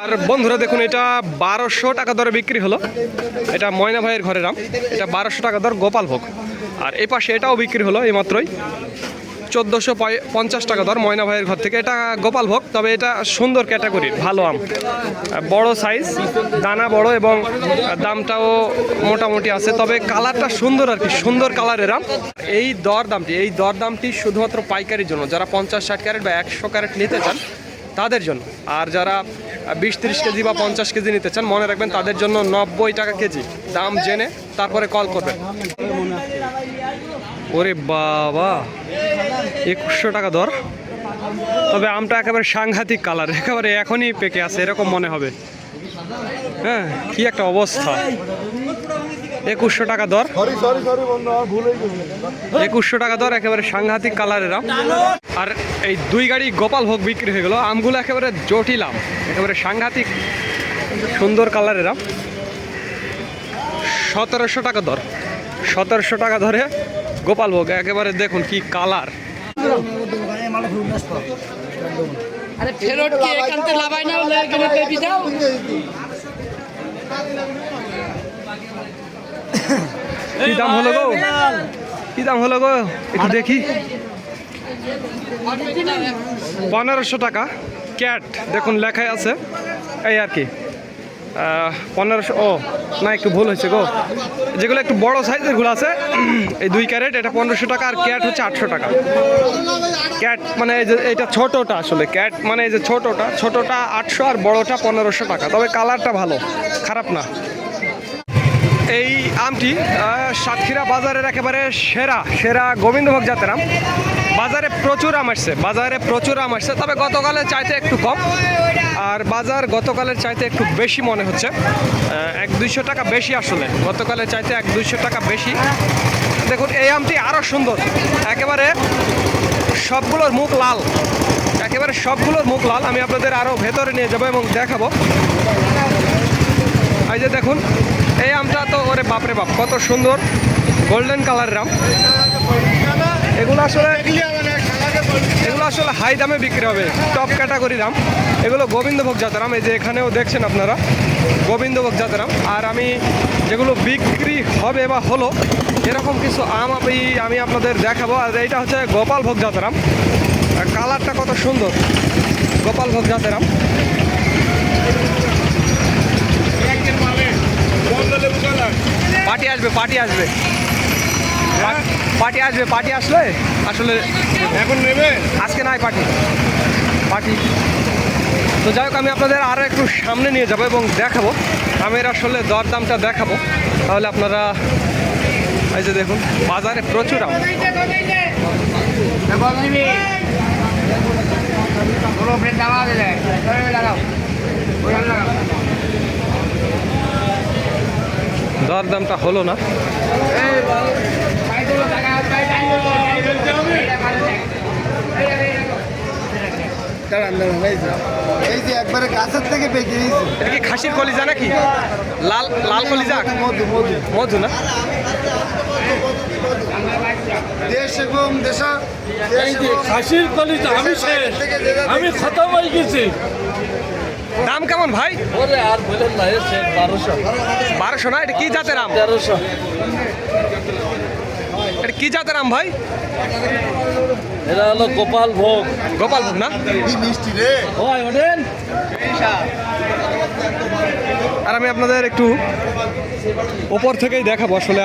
আর বন্ধুরা দেখুন, এটা 1200 টাকা দরে বিক্রি হলো। এটা ময়না ভাইয়ের ঘরের আম। এটা 1200 টাকা দর গোপালভোগ। আর এই পাশে এটাও বিক্রি হলো এইমাত্রই 1450 টাকা দর ময়না ভাইয়ের ঘর থেকে। এটা গোপালভোগ, তবে এটা সুন্দর ক্যাটাগরির ভালো আম, বড় সাইজ, দানা বড় এবং দামটাও মোটামুটি আছে। তবে কালারটা সুন্দর আর কি, সুন্দর কালারের আম। এই দরদামটি শুধুমাত্র পাইকারির জন্য, যারা 50-60 ক্যারেট বা 100 ক্যারেট নিতে চান তাদের জন্য। আর যারা 20-30 কেজি বা 50 কেজি নিতে চান, মনে রাখবেন তাদের জন্য 90 টাকা কেজি। দাম জেনে তারপরে কল করবেন। ওরে বাবা, 2100 টাকা দর। তবে আমটা একেবারে সাংঘাতিক কালার, একেবারে এখনই পেকে আছে এরকম মনে হবে। হ্যাঁ, কি একটা অবস্থা। 2100 টাকা দর, 2100 টাকা দর, একেবারে সাংঘাতিক কালারের আম। আর এই 2 গাড়ি গোপালভোগ বিক্রি হয়ে গেল। আমগুলো একেবারে জটিল আম, একেবারে সাংঘাতিক সুন্দর কালারের আম। 1700 টাকা দর, 1700 টাকা ধরে গোপালভোগ। একেবারে দেখুন কি কালার। কি দাম হলো গো, কি দাম হলো গো, একটু দেখি। 1500 টাকা ক্যাট, দেখুন লেখাই আছে এই আর কি। 1500, ও না একটু ভুল হয়েছে গো। যেগুলো একটু বড় সাইজের গুলো আছে এই 2 ক্যারেট, এটা 1500 টাকা। আর ক্যাট হচ্ছে 800 টাকা। ক্যাট মানে এই যে এটা ছোটোটা, আসলে ক্যাট মানে এই যে ছোটোটা 800 আর বড়টা 1500 টাকা। তবে কালারটা ভালো, খারাপ না। এই আমটি সাতক্ষীরা বাজারের একেবারে সেরা গোবিন্দভোগ জাতের আম। বাজারে প্রচুর আম আসছে, তবে গতকালের চাইতে একটু কম। আর বাজার গতকালের চাইতে একটু বেশি মনে হচ্ছে, 100-200 টাকা বেশি। আসলে গতকালের চাইতে 100-200 টাকা বেশি। দেখুন এই আমটি আরও সুন্দর, একেবারে সবগুলোর মুখ লাল, একেবারে সবগুলোর মুখ লাল। আমি আপনাদের আরও ভেতরে নিয়ে যাবো এবং দেখাবো। এই যে দেখুন এই আমটা তো, ওরে বাপরে বাপ, কত সুন্দর গোল্ডেন কালারের আম। এগুলো আসলে হাই দামে বিক্রি হবে, টপ ক্যাটাগরির আম। এগুলো গোবিন্দভোগ জাতের আম। এই যে এখানেও দেখছেন আপনারা গোবিন্দভোগ জাতের আম। আর আমি যেগুলো বিক্রি হবে বা হলো এরকম কিছু আম আমি আপনাদের দেখাবো। আর এইটা হচ্ছে গোপালভোগ জাতের আম। কালারটা কত সুন্দর, গোপালভোগ জাতের আম। পার্টি আসলে আসলে এখন নেবে, আজকে নাই পার্টি। তো যাই হোক, আমি আপনাদের আরও একটু সামনে নিয়ে যাবো এবং দেখাবো আমের আসলে দরদামটা দেখাবো। তাহলে আপনারা এই যে দেখুন বাজারে প্রচুর আম। দরদামটা হলো না। এই যে একবারে গাছের থেকে পেকে দিয়েছে। এটা কি খাসির কলিজা নাকি? লাল কলিজা, মধু না? দেশ এবং দেশা খাসির কলিজা আমি খতম হয়ে গেছি। দাম কেমন ভাই? ওরে আর বলেন না, 1200 না? এটা কি জাতের আম? 1300। এটা কি জাতের আম ভাই? এটা হলো গোপালভোগ না? মিষ্টি রে। ওই ওঠেন। আর আমি আপনাদের একটু ওপর থেকেই দেখাবো আসলে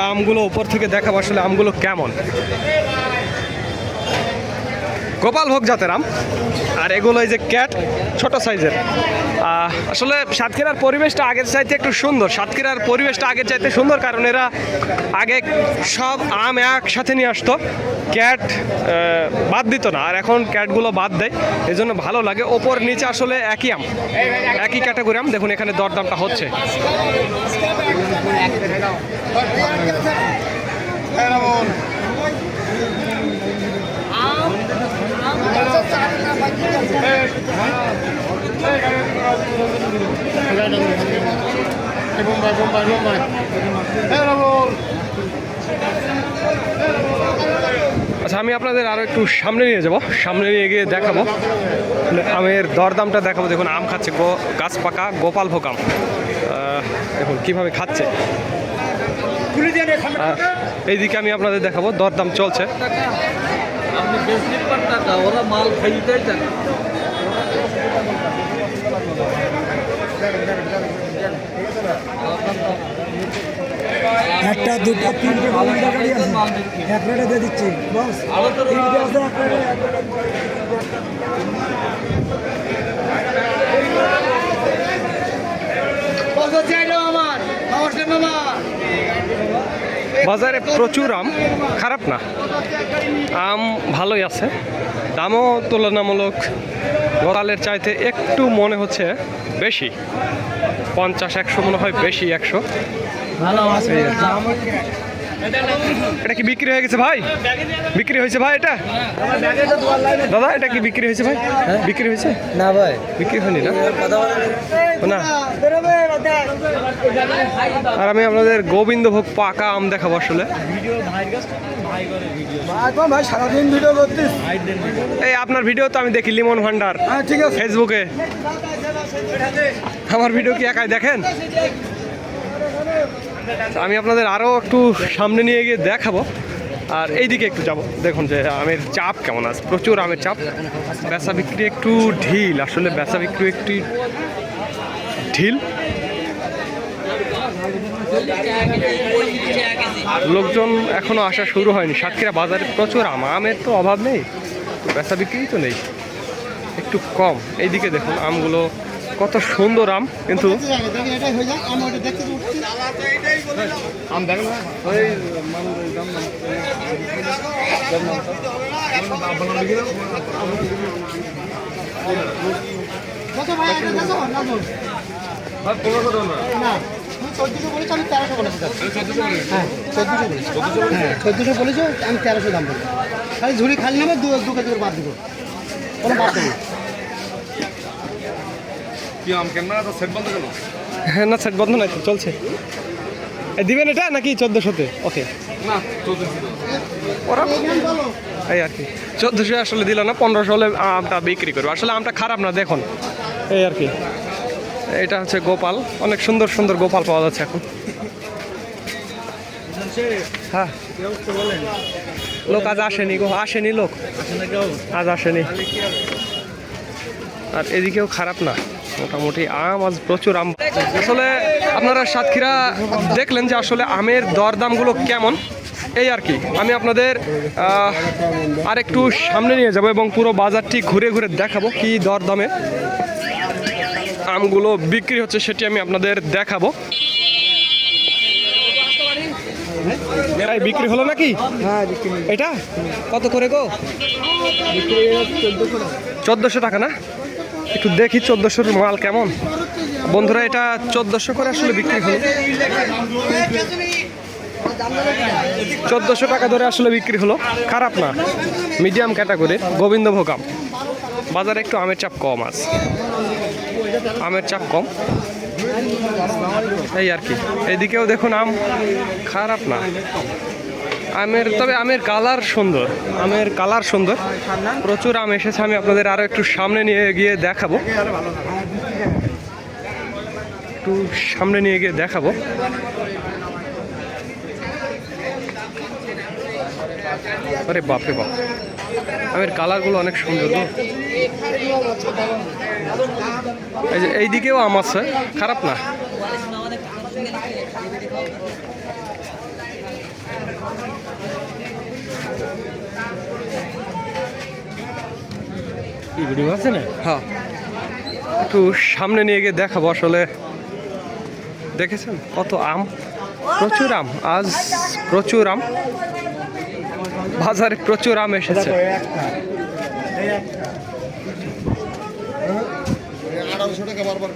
আমগুলো কেমন। গোপালভোগ জাতের আম। আর এগুলো এই যে ক্যাট, ছোট সাইজের। আসলে সাতক্ষীরার পরিবেশটা আগের চাইতে একটু সুন্দর, কারণ এরা আগে সব আম একসাথে নিয়ে আসতো, ক্যাট বাদ দিত না। আর এখন ক্যাটগুলো বাদ দেয়, এই জন্য ভালো লাগে। ওপর নিচে আসলে একই আম, একই ক্যাটাগরি আম। দেখুন এখানে দরদামটা হচ্ছে। আচ্ছা, আমি আপনাদের আরও একটু সামনে নিয়ে যাব, সামনে নিয়ে গিয়ে দেখাবো আমের দরদামটা দেখাবো। দেখুন আম খাচ্ছে, গাছ পাকা গোপালভোগ আম। দেখুন কীভাবে খাচ্ছে। এইদিকে আমি আপনাদের দেখাবো দরদাম চলছে। আপনি বেশি টাকা ওরা মাল খাইতেই টাকা। একটা দুটো তিনটে ভালো গাড়ি আছে, এক প্লেটে দিয়ে দিচ্ছি বস। তিনটে আছে, এক প্লেটে বাজারে প্রচুর আম, খারাপ না, আম ভালোই আছে। দামও তুলনামূলক গতকালের চাইতে একটু মনে হচ্ছে বেশি, 50-100 মনে হয় বেশি, 100। এটা কি বিক্রি হয়ে গেছে ভাই? বিক্রি হয়েছে ভাই এটা? দাদা এটা কি বিক্রি হয়েছে ভাই? বিক্রি হয়েছে না ভাই, বিক্রি হয়নি না? না। আর আমি আপনাদের গোবিন্দভোগ পাকা আম দেখাবো আসলে। ভাই সারাদিন ভিডিও করতিস। এই আপনার ভিডিও তো আমি দেখি, লিমন ভান্ডার হ্যাঁ ঠিক আছে। ফেসবুকে। আমার ভিডিও কি একাই দেখেন? আমি আপনাদের আরও একটু সামনে নিয়ে গিয়ে দেখাবো। আর এইদিকে একটু যাব, দেখুন যে আমের চাপ কেমন আছে। প্রচুর আমের চাপ, বেচা বিক্রি একটু ঢিল, আসলে বেচা বিক্রি একটু ঢিল। লোকজন এখনো আসা শুরু হয়নি। সাতক্ষীরা বাজারে প্রচুর আম, আমের তো অভাব নেই, বেচা বিক্রি তো নেই, একটু কম। এইদিকে দেখুন আমগুলো কত সুন্দর আম, কিন্তু আম দেখেন চোদ্দশো বলেছো, আমি 1300 দাম বলি। খালি ঝুড়ি খালি নেবো, 2 কেজি করে বাদ দিব, কোনো বাদ দেবো। হ্যাঁ না, সেট বন্ধ নাই তো, চলছে। দিবেন এটা নাকি 1400-তে? ওকে ওরা এই আর কি 1400 আসলে দিল না, 1500 হলে আমটা বিক্রি করবো। আসলে আমটা খারাপ না, দেখুন এই আর কি। এটা হচ্ছে গোপাল, অনেক সুন্দর সুন্দর গোপাল পাওয়া যাচ্ছে এখন। হ্যাঁ লোক আজ আসেনি গো, আসেনি লোক আজ আসেনি। আর এদিকেও খারাপ না, মোটামুটি আম আজ প্রচুর আম। আসলে আপনারা সাতক্ষীরা দেখলেন যে আসলে আমের দরদামগুলো কেমন, এই আর কি। আমি আপনাদের আর একটু সামনে নিয়ে যাব এবং পুরো বাজারটি ঘুরে ঘুরে দেখাবো কি দরদামে আমগুলো বিক্রি হচ্ছে, সেটি আমি আপনাদের দেখাবো। বিক্রি হলো নাকি? হ্যাঁ এটা কত করে গো? 1400 টাকা না? একটু দেখি 1400-র মাল কেমন। বন্ধুরা এটা 1400 করে আসলে বিক্রি হলো, 1400 টাকা ধরে আসলে বিক্রি হলো, খারাপ না, মিডিয়াম ক্যাটাগরির গোবিন্দভোগ আম। বাজারে একটু আমের চাপ কম আছে, আমের চাপ কম, এই আর কি। এদিকেও দেখুন আম খারাপ না আমের, তবে আমের কালার সুন্দর, আমের কালার সুন্দর, প্রচুর আম এসেছে। আমি আপনাদের আরও একটু সামনে নিয়ে গিয়ে দেখাবো, একটু সামনে নিয়ে গিয়ে দেখাবো। আরে বাপরে বাপ, আমের কালারগুলো অনেক সুন্দর গো। এই যে এইদিকেও আম আছে, খারাপ না। হ্যাঁ একটু সামনে নিয়ে গিয়ে দেখাবো। আসলে দেখেছেন কত আম, প্রচুর আম, আজ প্রচুর আম, বাজারে প্রচুর আম এসেছে। 1800 টাকা বারবার